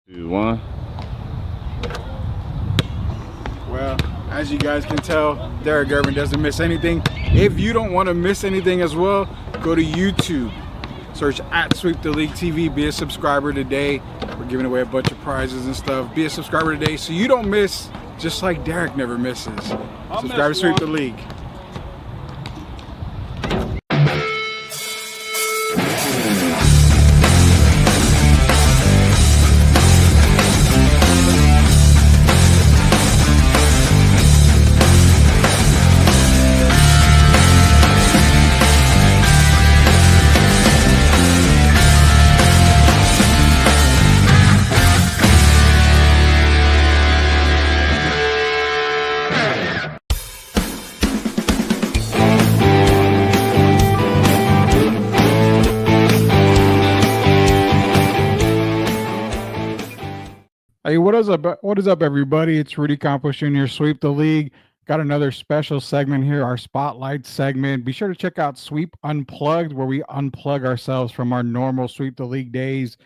Two, one. Well, as you guys can tell, Derek Irvin doesn't miss anything. If you don't want to miss anything as well, go to YouTube. Search at Sweep the League TV. Be a subscriber today. We're giving away a bunch of prizes and stuff. Be a subscriber today so you don't miss, just like Derek never misses. Subscribe to Sweep the League. Hey, what is up? What is up, everybody? It's Rudy Campos Jr. Sweep the League. Got another special segment here, our spotlight segment. Be sure to check out Sweep Unplugged, where we unplug ourselves from our normal Sweep the League days,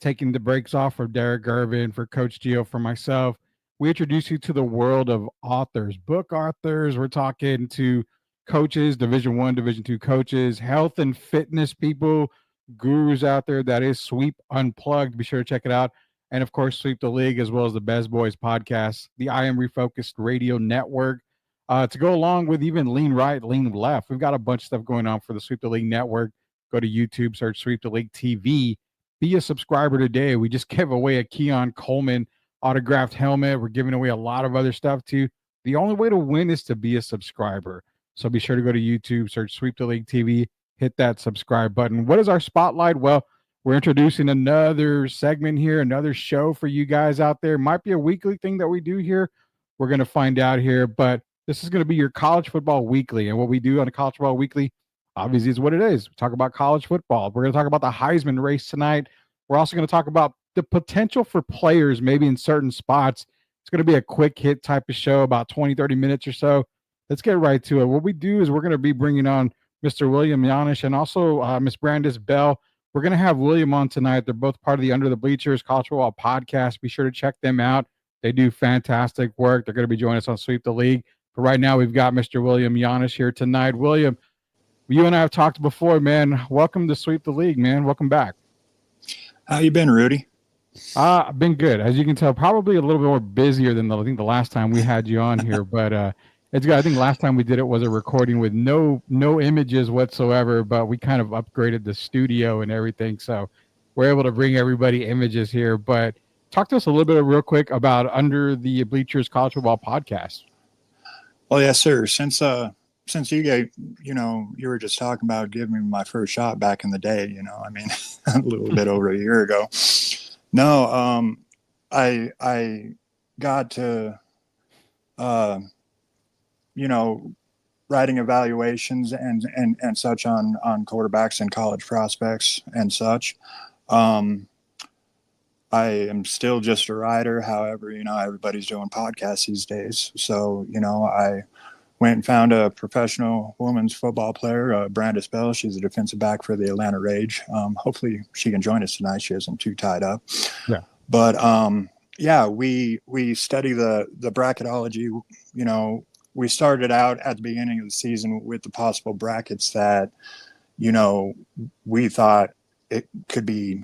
taking the breaks off for Derek Irvin, for Coach Gio, for myself. We introduce you to the world of authors, book authors. We're talking to coaches, Division I, Division II coaches, health and fitness people, gurus out there. That is Sweep Unplugged. Be sure to check it out. And of course, Sweep the League, as well as the Best Boys podcast, the I Am Refocused Radio Network. To go along with even Lean Right, Lean Left, we've got a bunch of stuff going on for the Sweep the League Network. Go to YouTube, search Sweep the League TV. Be a subscriber today. We just gave away a Keon Coleman autographed helmet. We're giving away a lot of other stuff too. The only way to win is to be a subscriber. So be sure to go to YouTube, search Sweep the League TV, hit that subscribe button. What is our spotlight? Well, we're introducing another segment here, another show for you guys out there. Might be a weekly thing that we do here. We're going to find out here, but this is going to be your college football weekly. And what we do on a college football weekly, obviously, is what it is. We talk about college football. We're going to talk about the Heisman race tonight. We're also going to talk about the potential for players, maybe in certain spots. It's going to be a quick hit type of show, about 20, 30 minutes or so. Let's get right to it. What we do is we're going to be bringing on Mr. William Yanish and also Miss Brandice Bell. We're going to have William on tonight. They're both part of the Under the Bleachers College Football podcast. Be sure to check them out. They do fantastic work. They're going to be joining us on Sweep the League. But right now, we've got Mr. William Yanish here tonight. William, you and I have talked before, man. Welcome to Sweep the League, man. Welcome back. How you been, Rudy? I've been good. As you can tell, probably a little bit more busier than I think the last time we had you on here. But it's good. I think last time we did it was a recording with no images whatsoever, but we kind of upgraded the studio and everything. So we're able to bring everybody images here. But talk to us a little bit real quick about Under the Bleachers College Football podcast. Well, yes, sir. Since you guys, you were just talking about giving me my first shot back in the day, I mean, a little bit over a year ago. No, I got to, writing evaluations and such on quarterbacks and college prospects and such. I am still just a writer. However, everybody's doing podcasts these days. So, I went and found a professional women's football player, Brandice Bell. She's a defensive back for the Atlanta Rage. Hopefully she can join us tonight. She isn't too tied up. Yeah. But, we study the bracketology. We started out at the beginning of the season with the possible brackets that, we thought it could be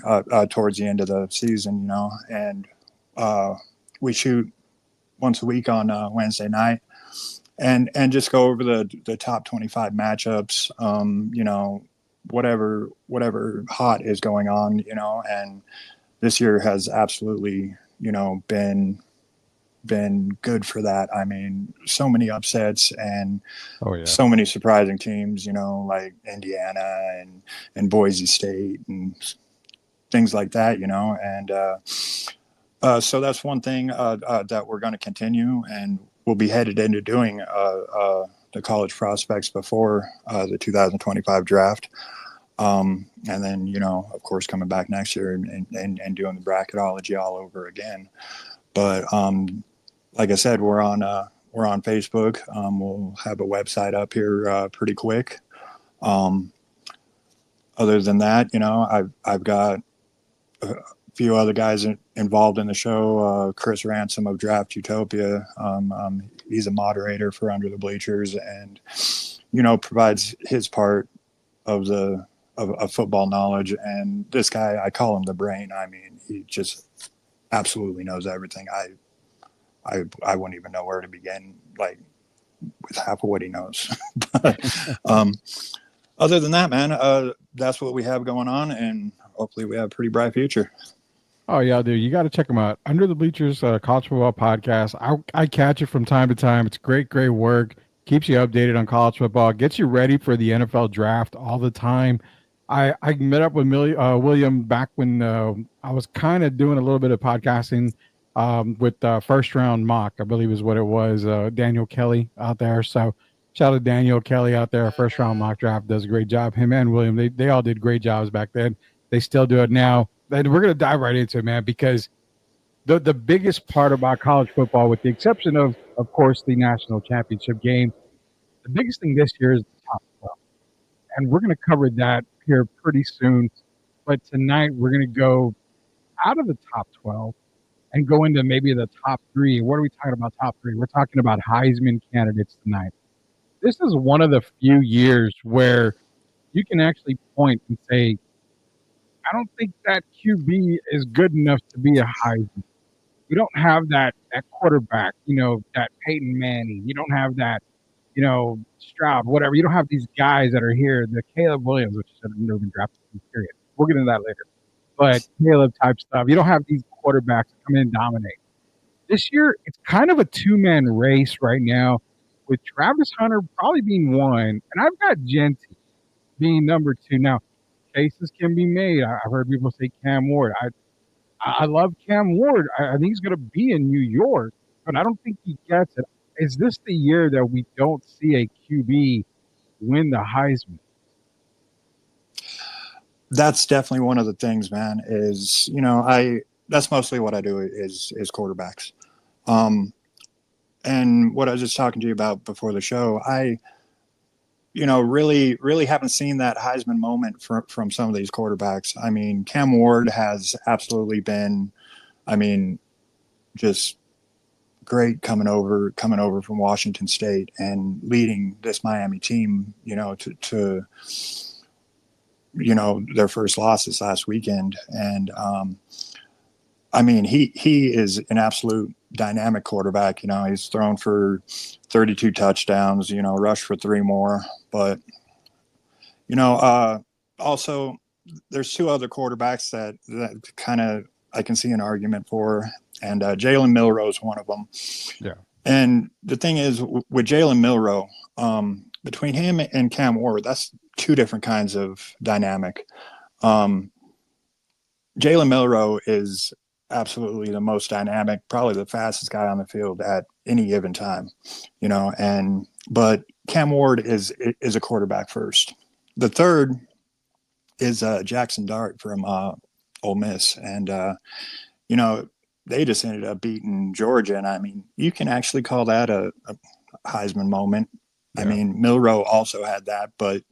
towards the end of the season, and we shoot once a week on Wednesday night and just go over the top 25 matchups, whatever hot is going on, and this year has absolutely, been good for that. I mean, so many upsets and so many surprising teams, like Indiana and Boise State and things like that, and so that's one thing that we're going to continue, and we'll be headed into doing the college prospects before the 2025 draft. And then, of course, coming back next year and doing the bracketology all over again. But like I said, we're on Facebook. We'll have a website up here pretty quick. Other than that, I've got few other guys involved in the show. Chris Ransom of Draft Utopia. He's a moderator for Under the Bleachers, and provides his part of the of football knowledge. And this guy, I call him the brain. I mean, he just absolutely knows everything. I wouldn't even know where to begin, like, with half of what he knows. But other than that, man, that's what we have going on, and hopefully we have a pretty bright future. Oh yeah, dude, you got to check them out. Under the Bleachers, college football podcast. I catch it from time to time. It's great work. Keeps you updated on college football. Gets you ready for the NFL draft all the time. I met up with William back when I was kind of doing a little bit of podcasting with First Round Mock, I believe is what it was. Daniel Kelly out there. So shout out to Daniel Kelly out there. First Round Mock Draft does a great job. Him and William, they all did great jobs back then. They still do it now. And we're going to dive right into it, man, because the biggest part about college football, with the exception of course, the national championship game, the biggest thing this year is the top 12. And we're going to cover that here pretty soon. But tonight, we're going to go out of the top 12 and go into maybe the top 3. What are we talking about top 3? We're talking about Heisman candidates tonight. This is one of the few years where you can actually point and say, I don't think that QB is good enough to be a Heisman. We don't have that quarterback, that Peyton Manning. You don't have that, Stroud, whatever. You don't have these guys that are here. The Caleb Williams, which should have never been drafted, period. We'll get into that later. But Caleb type stuff. You don't have these quarterbacks that come in and dominate. This year, it's kind of a two-man race right now, with Travis Hunter probably being one, and I've got Genty being number 2. Now, cases can be made. I've heard people say Cam Ward. I love Cam Ward. I think he's going to be in New York, but I don't think he gets it. Is this the year that we don't see a QB win the Heisman? That's definitely one of the things, man, is, that's mostly what I do is quarterbacks. And what I was just talking to you about before the show, I really haven't seen that Heisman moment from some of these quarterbacks. I mean, Cam Ward has absolutely been, just great coming over from Washington State and leading this Miami team, to their first losses last weekend. And, he is an absolute dynamic quarterback. He's thrown for 32 touchdowns, rushed for 3 more. But, also there's 2 other quarterbacks that kind of I can see an argument for. And Jalen Milroe is one of them. Yeah. And the thing is, with Jalen Milroe, between him and Cam Ward, that's 2 different kinds of dynamic. Jalen Milroe is absolutely the most dynamic, probably the fastest guy on the field at any given time, but Cam Ward is a quarterback first. The third is Jackson Dart from Ole Miss, and they just ended up beating Georgia, and you can actually call that a Heisman moment. Yeah. Milroe also had that, but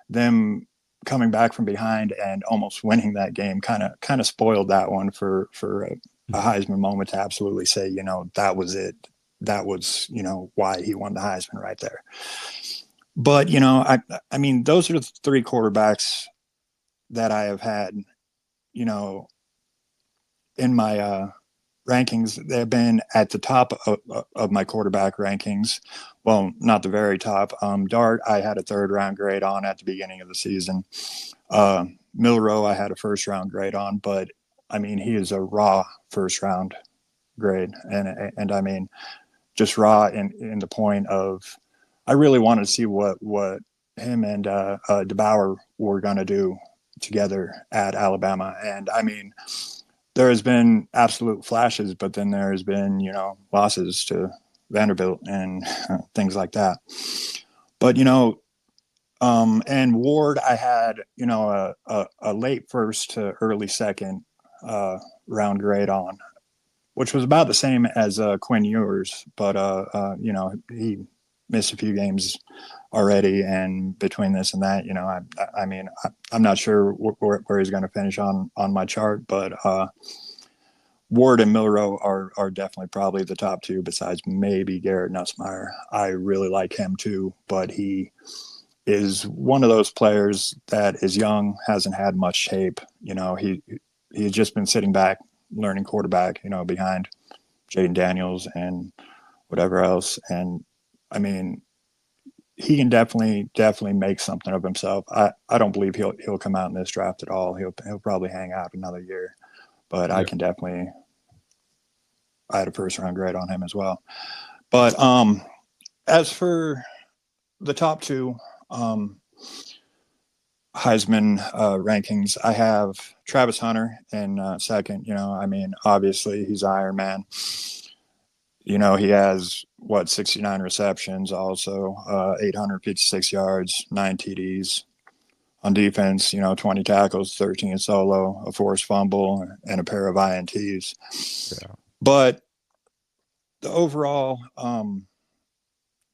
them coming back from behind and almost winning that game kind of spoiled that one for a Heisman moment to absolutely say, that was it. That was, why he won the Heisman right there. But, those are the 3 quarterbacks that I have had, in my rankings. They've been at the top of my quarterback rankings. Well, not the very top. Dart, I had a 3rd round grade on at the beginning of the season. Milroe, I had a 1st round grade on, but he is a raw 1st round grade. And just raw in the point of, I really wanted to see what him and DeBauer were going to do together at Alabama. And there has been absolute flashes, but then there has been, losses to Vanderbilt and things like that. But, and Ward, I had, a late 1st to early 2nd round grade on, which was about the same as Quinn Ewers. But, he missed a few games already, and between this and that, I mean, I'm not sure where he's going to finish on my chart, but Ward and Milrow are definitely probably the top two, besides maybe Garrett Nussmeier. I really like him too, but he is one of those players that is young, hasn't had much tape. He's just been sitting back, learning quarterback, behind Jaden Daniels and whatever else. And I mean, he can definitely make something of himself. I don't believe he'll come out in this draft at all. He'll probably hang out another year, but yeah. I had a first round grade on him as well. But as for the top two Heisman rankings, I have Travis Hunter in second. I mean, obviously he's Iron Man. He has 69 receptions, also 856 yards, 9 TDs. On defense, 20 tackles, 13 solo, a forced fumble, and a pair of INTs. Yeah. But the overall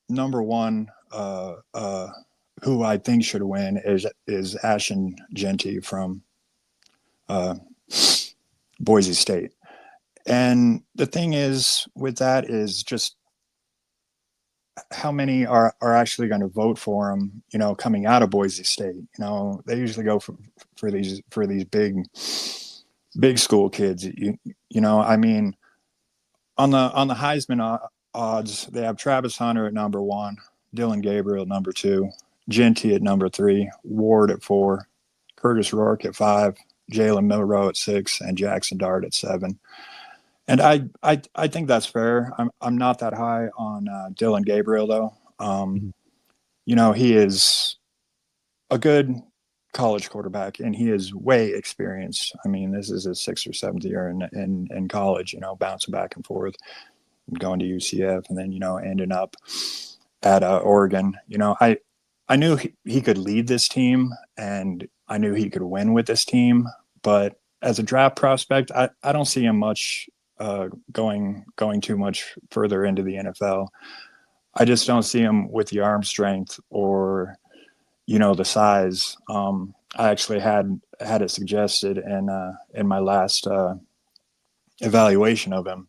number one who I think should win is Ashton Jeanty from Boise State. And the thing is with that is just how many are actually going to vote for him, coming out of Boise State. They usually go for these big school kids. I mean, on the Heisman odds, they have Travis Hunter at number 1, Dylan Gabriel at number 2, Jeanty at number 3, Ward at 4, Curtis Rourke at 5, Jalen Milrow at 6, and Jackson Dart at 7. And I think that's fair. I'm not that high on Dylan Gabriel though. He is a good college quarterback, and he is way experienced. I mean, this is his 6th or 7th year in college. Bouncing back and forth, going to UCF, and then ending up at Oregon. I knew he could lead this team, and I knew he could win with this team. But as a draft prospect, I don't see him much. Going too much further into the NFL. I just don't see him with the arm strength or, the size. I actually had it suggested in my last evaluation of him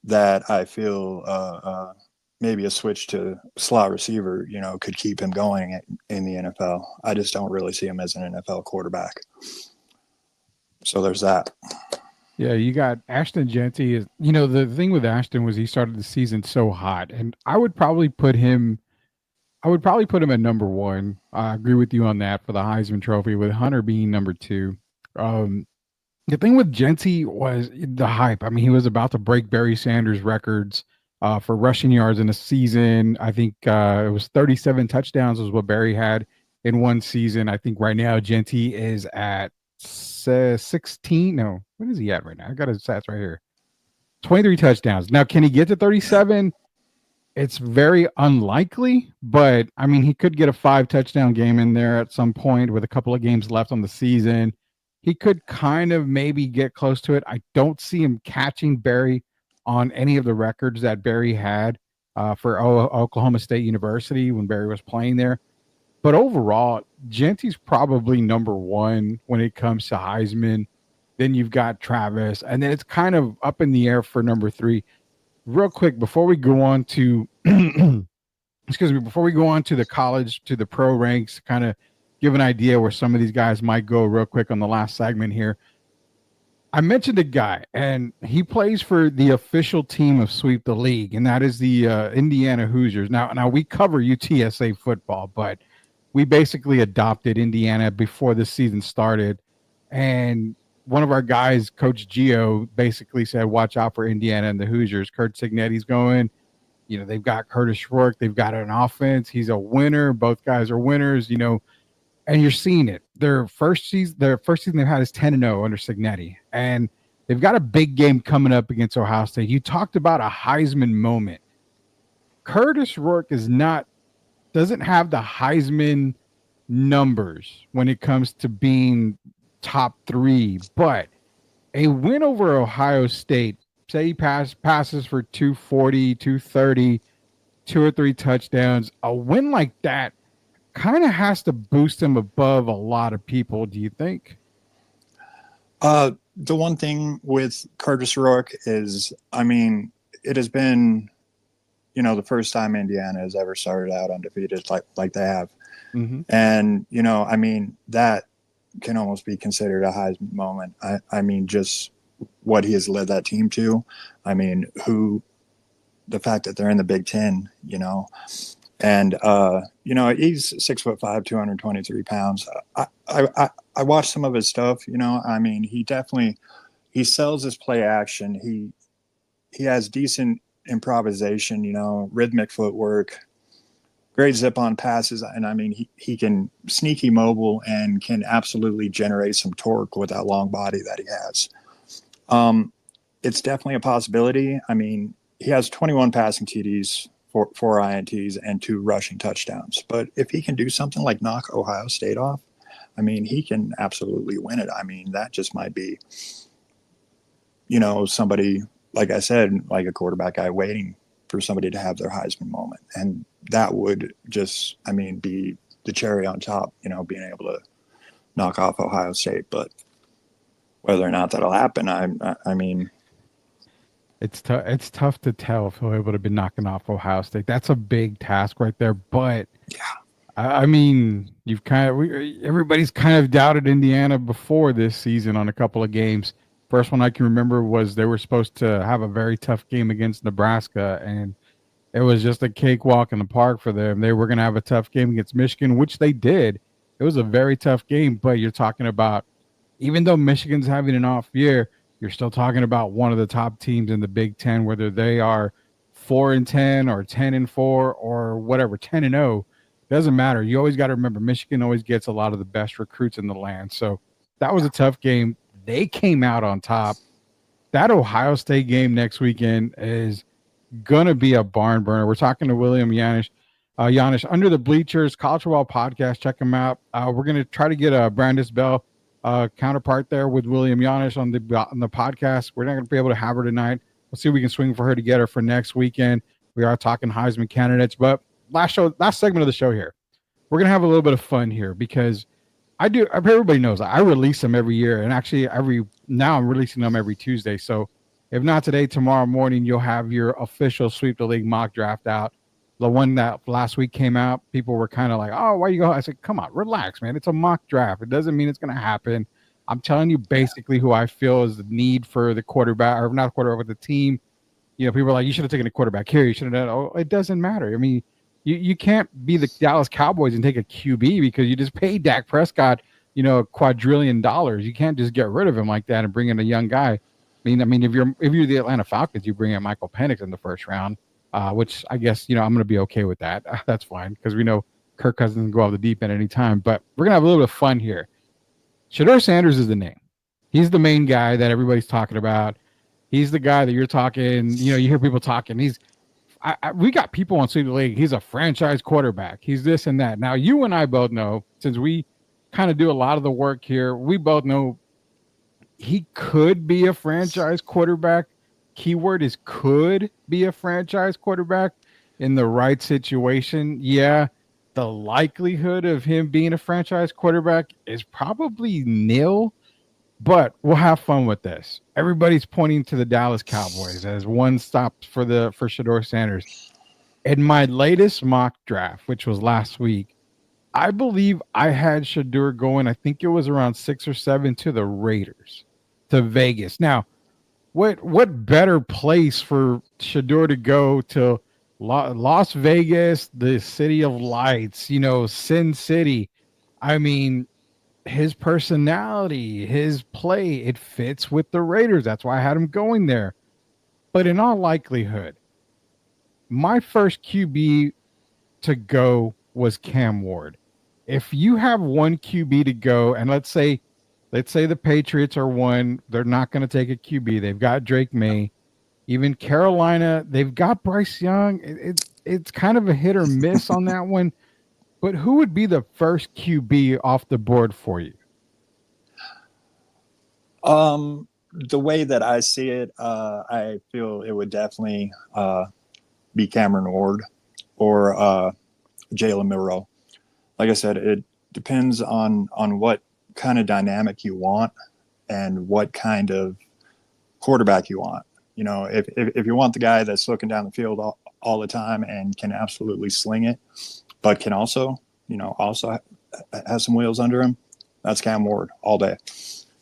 that I feel maybe a switch to slot receiver, could keep him going in the NFL. I just don't really see him as an NFL quarterback. So there's that. Yeah, you got Ashton Jeanty. The thing with Ashton was he started the season so hot, and I would probably put him at number 1. I agree with you on that for the Heisman Trophy, with Hunter being number 2. The thing with Jeanty was the hype. I mean, he was about to break Barry Sanders' records for rushing yards in a season. I think it was 37 touchdowns was what Barry had in one season. I think right now Jeanty is at 16. No, what is he at right now? I got his stats right here. 23 touchdowns. Now, can he get to 37? It's very unlikely, but I mean, he could get a 5 touchdown game in there at some point with a couple of games left on the season. He could kind of maybe get close to it. I don't see him catching Barry on any of the records that Barry had for Oklahoma State University when Barry was playing there. But overall, Jeanty's probably number 1 when it comes to Heisman. Then you've got Travis, and then it's kind of up in the air for number 3. Real quick, before we go on to before we go on to the college, to the pro ranks, kind of give an idea where some of these guys might go real quick on the last segment here. I mentioned a guy, and he plays for the official team of Sweep the League, and that is the Indiana Hoosiers. Now we cover UTSA football, but we basically adopted Indiana before the season started. And one of our guys, Coach Gio, basically said, watch out for Indiana and the Hoosiers. Kurt Signetti's going. They've got Curtis Rourke. They've got an offense. He's a winner. Both guys are winners, and you're seeing it. Their first season they've had is 10-0 under Signetti. And they've got a big game coming up against Ohio State. You talked about a Heisman moment. Curtis Rourke doesn't have the Heisman numbers when it comes to being top 3, but a win over Ohio State, say he passes for 240, 230, 2 or 3 touchdowns. A win like that kind of has to boost him above a lot of people, do you think? The one thing with Curtis Rourke is, I mean, it has been, you know, the first time Indiana has ever started out undefeated like they have. Mm-hmm. And, you know, I mean, that can almost be considered a Heisman moment. I mean, just what he has led that team to. I mean, the fact that they're in the Big Ten, you know, and you know, he's 6'5", 223 pounds. I watched some of his stuff. You know, I mean, he sells his play action. He has decent improvisation. You know, rhythmic footwork, great zip on passes, and I mean, he can sneaky mobile and can absolutely generate some torque with that long body that he has. It's definitely a possibility. I mean, he has 21 passing TDs, four INTs, and 2 rushing touchdowns. But if he can do something like knock Ohio State off, I mean, he can absolutely win it. I mean, that just might be, you know, somebody, like I said, like a quarterback guy waiting for somebody to have their Heisman moment. And that would just, I mean, be the cherry on top, you know, being able to knock off Ohio State. But whether or not that'll happen, I mean, It's tough. It's tough to tell if he'll able to be knocking off Ohio State. That's a big task right there. But yeah, I mean, everybody's kind of doubted Indiana before this season on a couple of games. First one I can remember was they were supposed to have a very tough game against Nebraska, and it was just a cakewalk in the park for them. They were going to have a tough game against Michigan, which they did. It was a very tough game, but you're talking about, even though Michigan's having an off year, you're still talking about one of the top teams in the Big Ten, whether they are 4-10 or 10-4 or whatever, 10-0. Doesn't matter. You always got to remember Michigan always gets a lot of the best recruits in the land. So that was a tough game. They came out on top. That Ohio State game next weekend is gonna be a barn burner. We're talking to William Yanish. Yanish, Under the Bleachers, College Football Podcast. Check him out. We're gonna try to get a Brandice Bell counterpart there with William Yanish on the podcast. We're not gonna be able to have her tonight. We'll see if we can swing for her to get her for next weekend. We are talking Heisman candidates, but last segment of the show here, we're gonna have a little bit of fun here because everybody knows I release them every year, and actually now I'm releasing them every Tuesday. So if not today, tomorrow morning, you'll have your official Sweep the League mock draft out. The one that last week came out, people were kind of like, oh, why you go? I said, come on, relax, man. It's a mock draft. It doesn't mean it's going to happen. I'm telling you basically who I feel is the need for the quarterback, or not quarterback, but the team. You know, people are like, you should have taken a quarterback here. You should have done it. Oh, it doesn't matter. I mean, you can't be the Dallas Cowboys and take a QB because you just paid Dak Prescott, you know, $1 quadrillion. You can't just get rid of him like that and bring in a young guy. I mean, if you're the Atlanta Falcons, you bring in Michael Penix in the first round, which I guess, you know, I'm going to be okay with that. That's fine because we know Kirk Cousins can go off the deep end anytime. But we're going to have a little bit of fun here. Shedeur Sanders is the name. He's the main guy that everybody's talking about. He's the guy that you're talking. You know, you hear people talking. We got people on Sweep the League. He's a franchise quarterback. He's this and that. Now, you and I both know, since we kind of do a lot of the work here, we both know he could be a franchise quarterback. Keyword is could be a franchise quarterback in the right situation. Yeah, the likelihood of him being a franchise quarterback is probably nil, but we'll have fun with this. Everybody's pointing to the Dallas Cowboys as one stop for Shedeur Sanders. In my latest mock draft, which was last week, I believe I had Shedeur going, I think it was around 6 or 7 to the Raiders, to Vegas. Now, what better place for Shedeur to go to Las Vegas, the city of lights, you know, Sin City. I mean, his personality, his play, it fits with the Raiders. That's why I had him going there. But in all likelihood, my first QB to go was Cam Ward. If you have one QB to go, and let's say the Patriots are one, they're not going to take a QB. They've got Drake May. Even Carolina, they've got Bryce Young. It's kind of a hit or miss on that one. But who would be the first QB off the board for you? The way that I see it, I feel it would definitely be Cameron Ward. or Jalen Milroe. Like I said, it depends on what kind of dynamic you want and what kind of quarterback you want. You know, if you want the guy that's looking down the field all the time and can absolutely sling it, but can also, you know, also has some wheels under him, that's Cam Ward all day,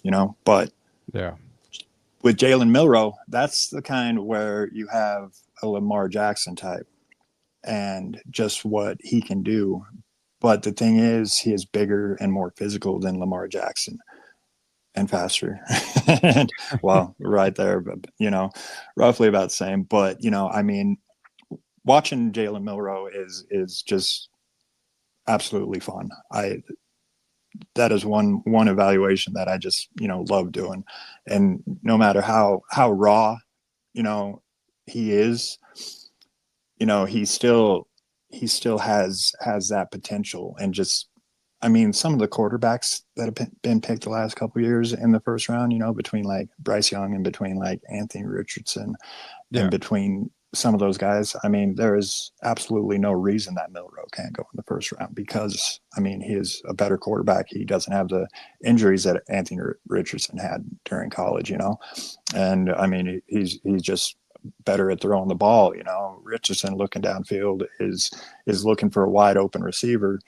you know. But yeah, with Jalen Milroe, that's the kind where you have a Lamar Jackson type and just what he can do. But the thing is, he is bigger and more physical than Lamar Jackson and faster. And, well, right there, but, you know, roughly about the same. But, you know, I mean, watching Jalen Milroe is just absolutely fun. That is one evaluation that I just, you know, love doing. And no matter how raw, you know, he is, you know, he still has that potential. And just, I mean, some of the quarterbacks that have been picked the last couple of years in the first round, you know, between like Bryce Young and between like Anthony Richardson and between some of those guys, I mean, there is absolutely no reason that Milroe can't go in the first round because, I mean, he is a better quarterback. He doesn't have the injuries that Anthony Richardson had during college, you know, and I mean, he's just better at throwing the ball. You know, Richardson looking downfield is looking for a wide open receiver,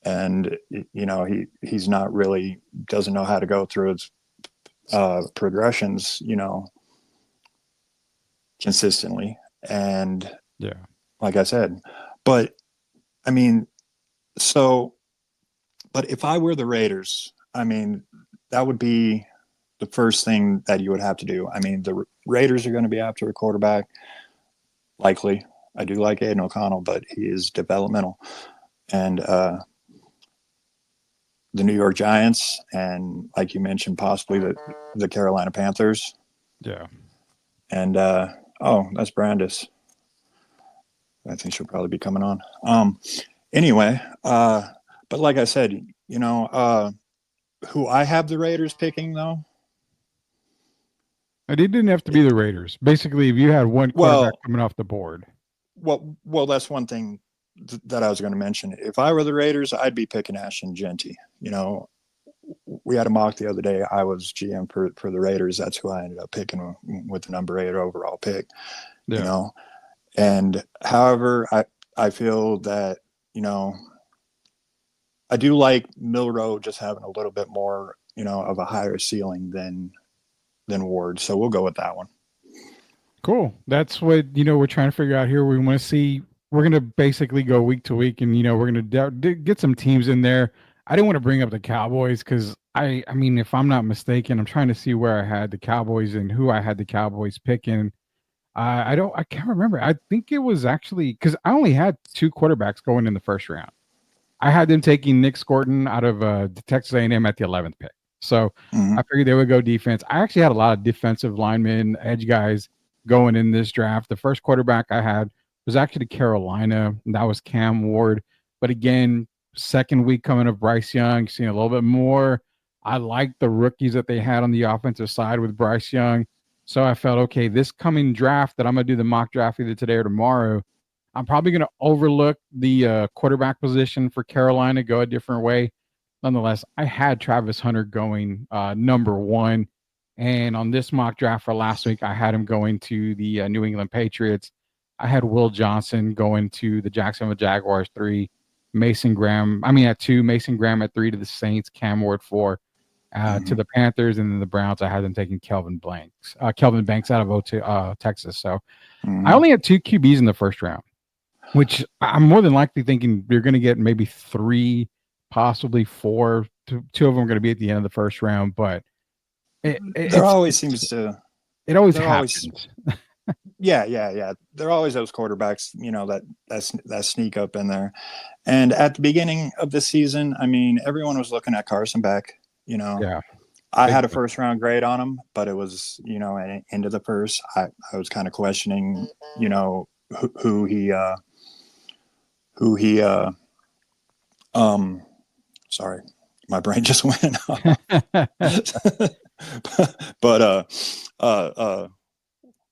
and you know he's not really doesn't know how to go through his progressions, you know, consistently. And like I said, but I mean, so, but if I were the Raiders, I mean, that would be the first thing that you would have to do. I mean, the Raiders are going to be after a quarterback, likely. I do like Aiden O'Connell, but he is developmental. And the New York Giants, and like you mentioned, possibly the Carolina Panthers. Yeah. And oh, that's Brandice. I think she'll probably be coming on. Anyway, but like I said, you know, who I have the Raiders picking though. It didn't have to be the Raiders. Basically, if you had one quarterback coming off the board. Well, that's one thing that I was going to mention. If I were the Raiders, I'd be picking Ashton Genty. You know, we had a mock the other day. I was GM for the Raiders. That's who I ended up picking with the number 8 overall pick. Yeah. You know, and however, I feel that, you know, I do like Milroe just having a little bit more, you know, of a higher ceiling than Ward. So we'll go with that one. Cool. That's what, you know, we're trying to figure out here. We want to see, we're going to basically go week to week, and, you know, we're going to get some teams in there. I didn't want to bring up the Cowboys because I mean, if I'm not mistaken, I'm trying to see where I had the Cowboys and who I had the Cowboys picking. I can't remember. I think it was actually because I only had 2 quarterbacks going in the first round. I had them taking Nick Scorton out of Texas A&M at the 11th pick. So I figured they would go defense. I actually had a lot of defensive linemen, edge guys going in this draft. The first quarterback I had was actually Carolina, and that was Cam Ward. But again, second week coming of Bryce Young, seeing a little bit more. I liked the rookies that they had on the offensive side with Bryce Young. So I felt, okay, this coming draft that I'm going to do the mock draft either today or tomorrow, I'm probably going to overlook the quarterback position for Carolina, go a different way. Nonetheless, I had Travis Hunter going number 1. And on this mock draft for last week, I had him going to the New England Patriots. I had Will Johnson going to the Jacksonville Jaguars 3, Mason Graham at 2, Mason Graham at 3 to the Saints, Cam Ward 4 to the Panthers, and then the Browns, I had them taking Kelvin Banks out of Texas. So I only had 2 QBs in the first round, which I'm more than likely thinking you're going to get maybe 3, possibly 4. 2 of them are going to be at the end of the first round, but it always happens. Yeah. There are always those quarterbacks, you know, that sneak up in there. And at the beginning of the season, I mean, everyone was looking at Carson Beck, you know. Yeah. I had a first round grade on him, but it was, you know, into the first. I was kind of questioning, you know, who he sorry, my brain just went but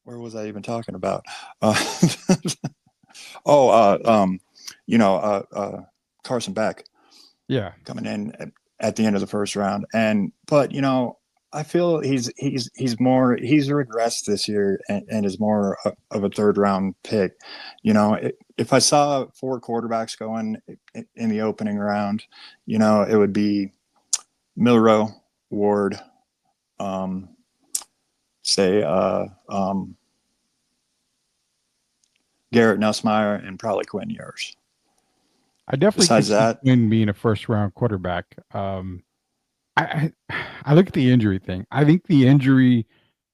where was I even talking about? You know, Carson Beck Yeah. coming in at the end of the first round, but you know, I feel he's regressed this year and is more of a third round pick. You know, if I saw 4 quarterbacks going in the opening round, you know, it would be Milroe, Ward, say Garrett Nussmeier, and probably Quinn Ewers. I definitely could Besides see that, Quinn being a first round quarterback. I look at the injury thing. I think the injury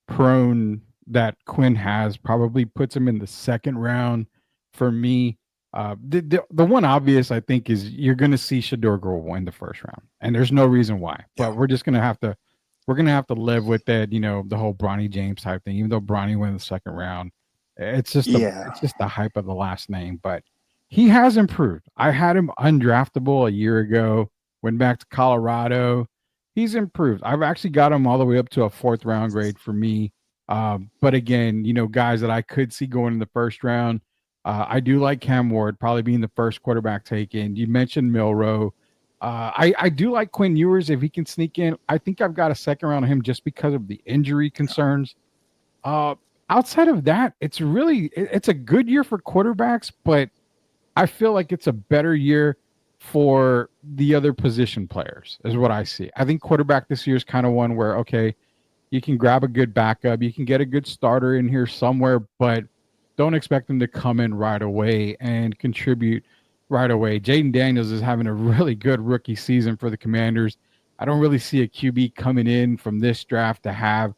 prone that Quinn has probably puts him in the second round for me. The one obvious I think is you're going to see Shador Grohl in the first round, and there's no reason why. But yeah, we're gonna have to live with that. You know, the whole Bronny James type thing. Even though Bronny went in the second round, yeah, it's just the hype of the last name. But he has improved. I had him undraftable a year ago. Went back to Colorado. He's improved. I've actually got him all the way up to a 4th round grade for me. But again, you know, guys that I could see going in the first round. I do like Cam Ward probably being the first quarterback taken. You mentioned Milroe. I do like Quinn Ewers if he can sneak in. I think I've got a second round of him just because of the injury concerns. Uh, Outside of that, it's a good year for quarterbacks, but I feel like it's a better year for the other position players, is what I see. I think quarterback this year is kind of one where, okay, you can grab a good backup, you can get a good starter in here somewhere, but don't expect them to come in right away and contribute right away. Jaden Daniels is having a really good rookie season for the Commanders. I don't really see a QB coming in from this draft to have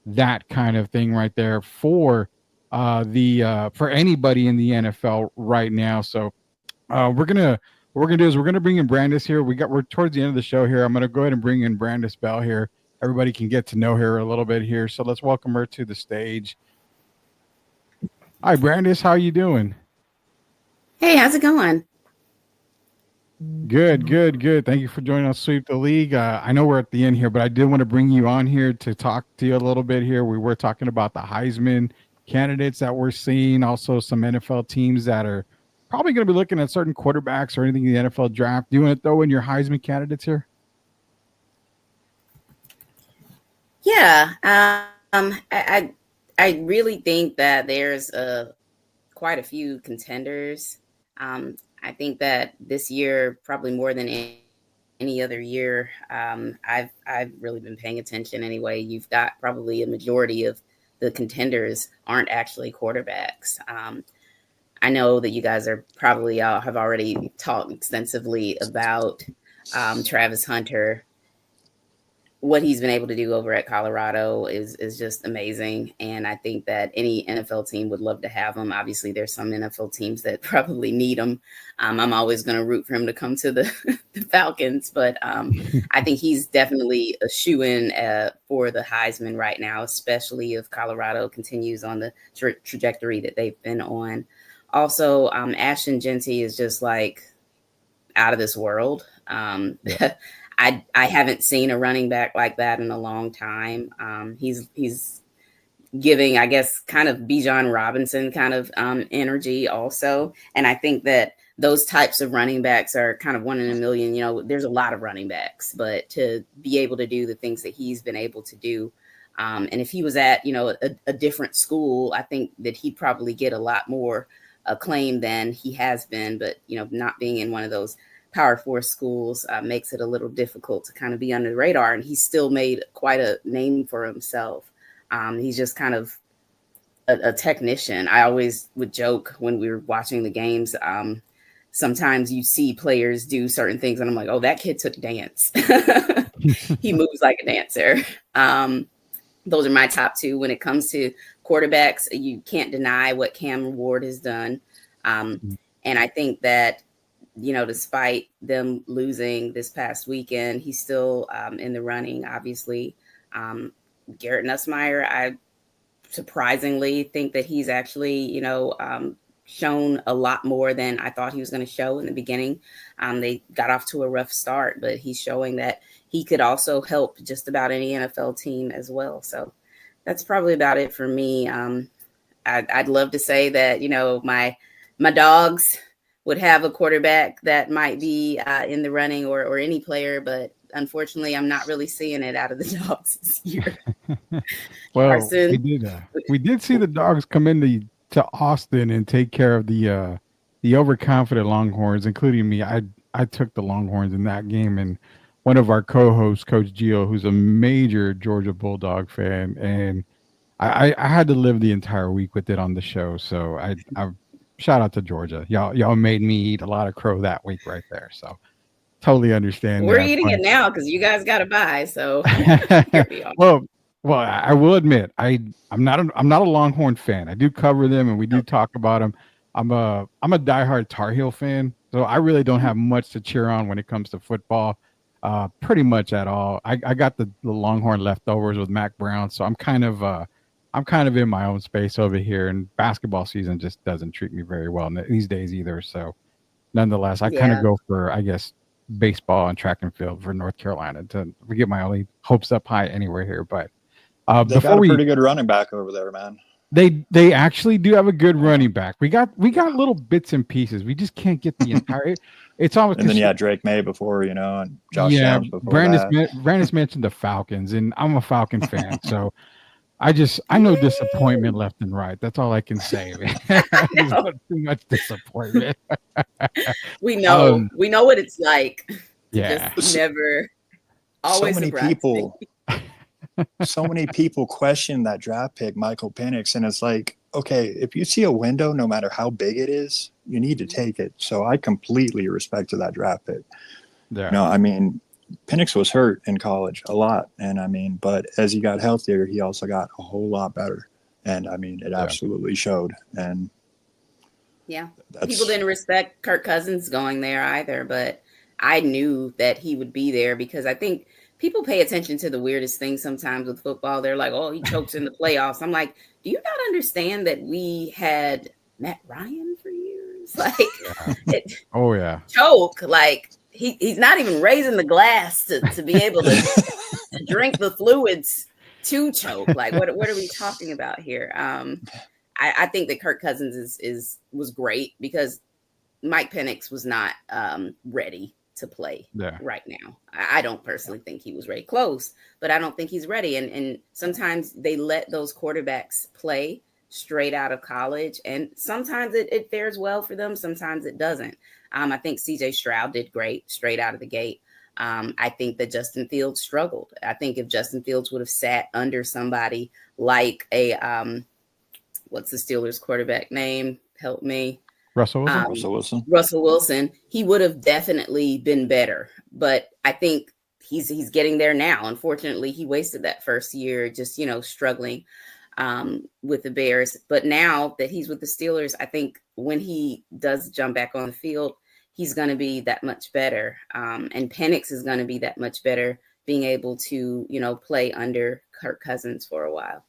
that kind of thing right there for anybody in the NFL right now. So what we're gonna do is we're gonna bring in Brandice here. We're towards the end of the show here. I'm gonna go ahead and bring in Brandice Bell here. Everybody can get to know her a little bit here. So let's welcome her to the stage. Hi, Brandice. How you doing? Hey, how's it going? Good, good, good. Thank you for joining us, Sweep the League. I know we're at the end here, but I did want to bring you on here to talk to you a little bit here. We were talking about the Heisman candidates that we're seeing, also some NFL teams that are probably going to be looking at certain quarterbacks or anything in the NFL draft. Do you want to throw in your Heisman candidates here? Yeah, I really think that there's quite a few contenders. I think that this year, probably more than any other year, I've really been paying attention. Anyway, you've got probably a majority of the contenders aren't actually quarterbacks. I know that you guys are probably have already talked extensively about Travis Hunter. What he's been able to do over at Colorado is just amazing. And I think that any NFL team would love to have him. Obviously, there's some NFL teams that probably need him. I'm always going to root for him to come to the Falcons, but I think he's definitely a shoe-in for the Heisman right now, especially if Colorado continues on the trajectory that they've been on. Also, Ashton Genty is just like out of this world. Yeah. I haven't seen a running back like that in a long time. He's giving, I guess, kind of Bijan Robinson kind of energy also. And I think that those types of running backs are kind of one in a million. You know, there's a lot of running backs, but to be able to do the things that he's been able to do. And if he was at, you know, a different school, I think that he'd probably get a lot more acclaim than he has been. But, you know, not being in one of those Power 4 schools makes it a little difficult to kind of be under the radar. And he's still made quite a name for himself. He's just kind of a technician. I always would joke when we were watching the games. Sometimes you see players do certain things and I'm like, oh, that kid took dance. He moves like a dancer. Those are my top 2. When it comes to quarterbacks, you can't deny what Cam Ward has done. And I think that, you know, despite them losing this past weekend, he's still in the running, obviously. Garrett Nussmeier, I surprisingly think that he's actually, you know, shown a lot more than I thought he was going to show in the beginning. They got off to a rough start, but he's showing that he could also help just about any NFL team as well. So that's probably about it for me. I'd love to say that, you know, my my dogs would have a quarterback that might be in the running, or any player, but unfortunately, I'm not really seeing it out of the dogs this year. Well, Carson, we did see the dogs come into to Austin and take care of the overconfident Longhorns, including me. I took the Longhorns in that game, and one of our co-hosts, Coach Gio, who's a major Georgia Bulldog fan, and I had to live the entire week with it on the show. So I shout out to Georgia. Y'all made me eat a lot of crow that week right there. So totally understand we're that. eating it now because you guys got to buy. So here we are. Well, I will admit I'm not a Longhorn fan. I do cover them and we do talk about them. I'm a diehard Tar Heel fan, so I really don't have much to cheer on when it comes to football. Pretty much at all. I got the Longhorn leftovers with Mac Brown, so I'm kind of in my own space over here, and basketball season just doesn't treat me very well these days either. So nonetheless, I kind of go for, I guess, baseball and track and field for North Carolina to get my only hopes up high anywhere here. But they got a pretty good running back over there, man. They actually do have a good running back. We got little bits and pieces. We just can't get the entire. It's almost. And then you had Drake May before, and Josh Downs before Brandice mentioned the Falcons, and I'm a Falcon fan, so I know disappointment left and right. That's all I can say. Too much disappointment. We know what it's like. Yeah, just never. Always so many people question that draft pick, Michael Penix, and it's like, okay, if you see a window, no matter how big it is, you need to take it. So I completely respected that draft pick. Yeah. No, I mean, Penix was hurt in college a lot, and but as he got healthier, he also got a whole lot better, and it absolutely showed. And people didn't respect Kirk Cousins going there either, but I knew that he would be there because I think people pay attention to the weirdest things sometimes with football. They're like, oh, he chokes in the playoffs. I'm like, do you not understand that we had Matt Ryan for years? Like, choke. Like, he's not even raising the glass to be able to drink the fluids to choke. Like, what are we talking about here? I think that Kirk Cousins was great because Mike Penix was not ready to play right now. I don't personally think he was ready. Close, but I don't think he's ready. And sometimes they let those quarterbacks play straight out of college, and sometimes it fares well for them, sometimes it doesn't. I think CJ Stroud did great straight out of the gate. I think that Justin Fields struggled. I think if Justin Fields would have sat under somebody like a what's the Steelers quarterback name? Help me. Russell Wilson, he would have definitely been better. But I think he's getting there now. Unfortunately, he wasted that first year just, struggling with the Bears. But now that he's with the Steelers, I think when he does jump back on the field, he's going to be that much better. And Penix is going to be that much better being able to, play under Kirk Cousins for a while.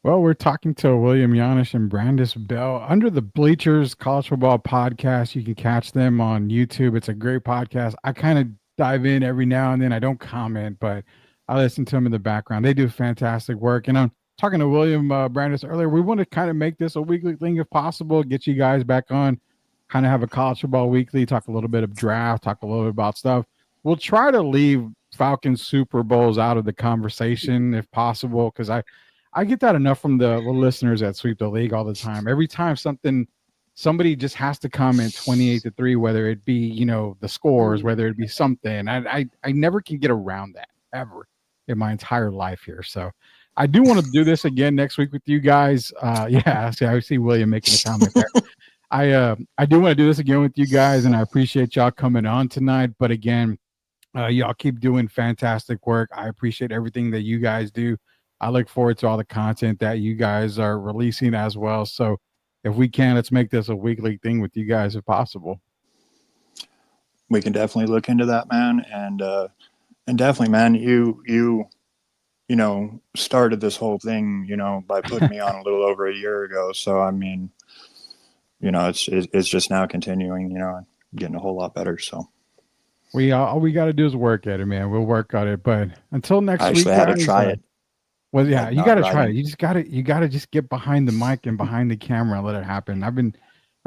Well, we're talking to William Yanish and Brandice Bell under the Bleachers College Football Podcast. You can catch them on YouTube. It's a great podcast. I kind of dive in every now and then. I don't comment, but I listen to them in the background. They do fantastic work. And I'm talking to William Brandice earlier. We want to kind of make this a weekly thing if possible, get you guys back on, kind of have a college football weekly, talk a little bit of draft, talk a little bit about stuff. We'll try to leave Falcons Super Bowls out of the conversation if possible, because I get that enough from the listeners at Sweep the League all the time. Every time somebody just has to comment 28-3, whether it be, the scores, whether it be something. I never can get around that ever in my entire life here. So I do want to do this again next week with you guys. I see William making a comment there. I do want to do this again with you guys, and I appreciate y'all coming on tonight. But again, y'all keep doing fantastic work. I appreciate everything that you guys do. I look forward to all the content that you guys are releasing as well. So if we can, let's make this a weekly thing with you guys if possible. We can definitely look into that, man. And definitely, man, you started this whole thing, by putting me on a little over a year ago. So, it's just now continuing, getting a whole lot better. So all we got to do is work at it, man. We'll work on it. But until next week, I had to try it. Well, yeah, you got to try it. You got to just get behind the mic and behind the camera and let it happen. I've been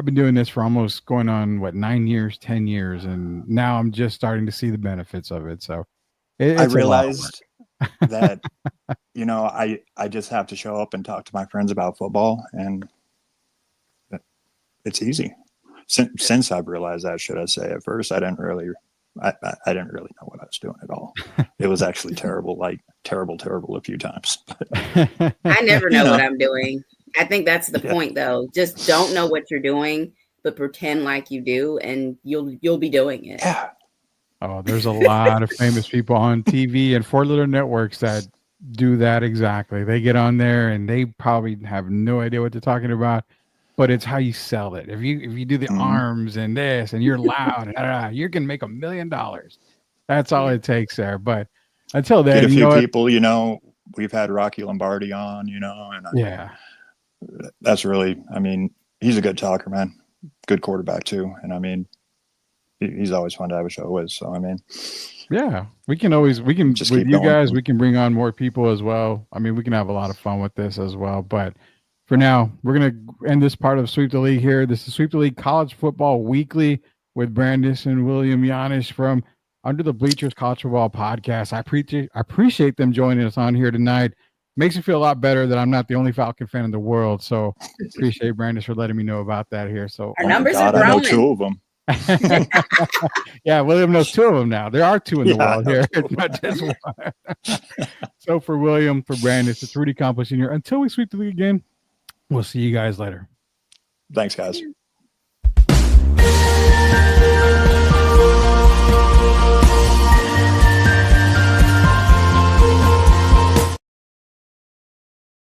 I've been doing this for almost going on 9 years, 10 years, and now I'm just starting to see the benefits of it. So I it's a lot of work. realized that, you know, I just have to show up and talk to my friends about football, and it's easy. Since I've realized that, should I say? At first, I didn't really know what I was doing at all. It was actually terrible, like terrible a few times. I never know what I'm doing. I think that's the point, though. Just don't know what you're doing, but pretend like you do, and you'll be doing it. Yeah. Oh, there's a lot of famous people on TV and 4 little networks that do that exactly. They get on there and they probably have no idea what they're talking about, but it's how you sell it. If you do the arms and this and you're loud, you can make $1 million. That's all it takes there. But until then, get a few people, you know, we've had Rocky Lombardi on, you know, and that's really, I mean, he's a good talker, man. Good quarterback too. And I mean, he's always fun to have a show with. So, I mean, we can just with keep you going. guys, we can bring on more people as well. I mean, we can have a lot of fun with this as well. But for now, we're going to end this part of Sweep the League here. This is Sweep the League College Football Weekly with Brandice and William Yanish from Under the Bleachers College Football Podcast. I appreciate them joining us on here tonight. Makes me feel a lot better that I'm not the only Falcon fan in the world. So appreciate Brandice for letting me know about that here. So our numbers are growing. I know 2 of them. Yeah, William knows 2 of them now. There are 2 in the world here. It's not just one. So for William, for Brandice, it's Rudy Campos Jr. Until we sweep the league again, we'll see you guys later. Thanks, guys.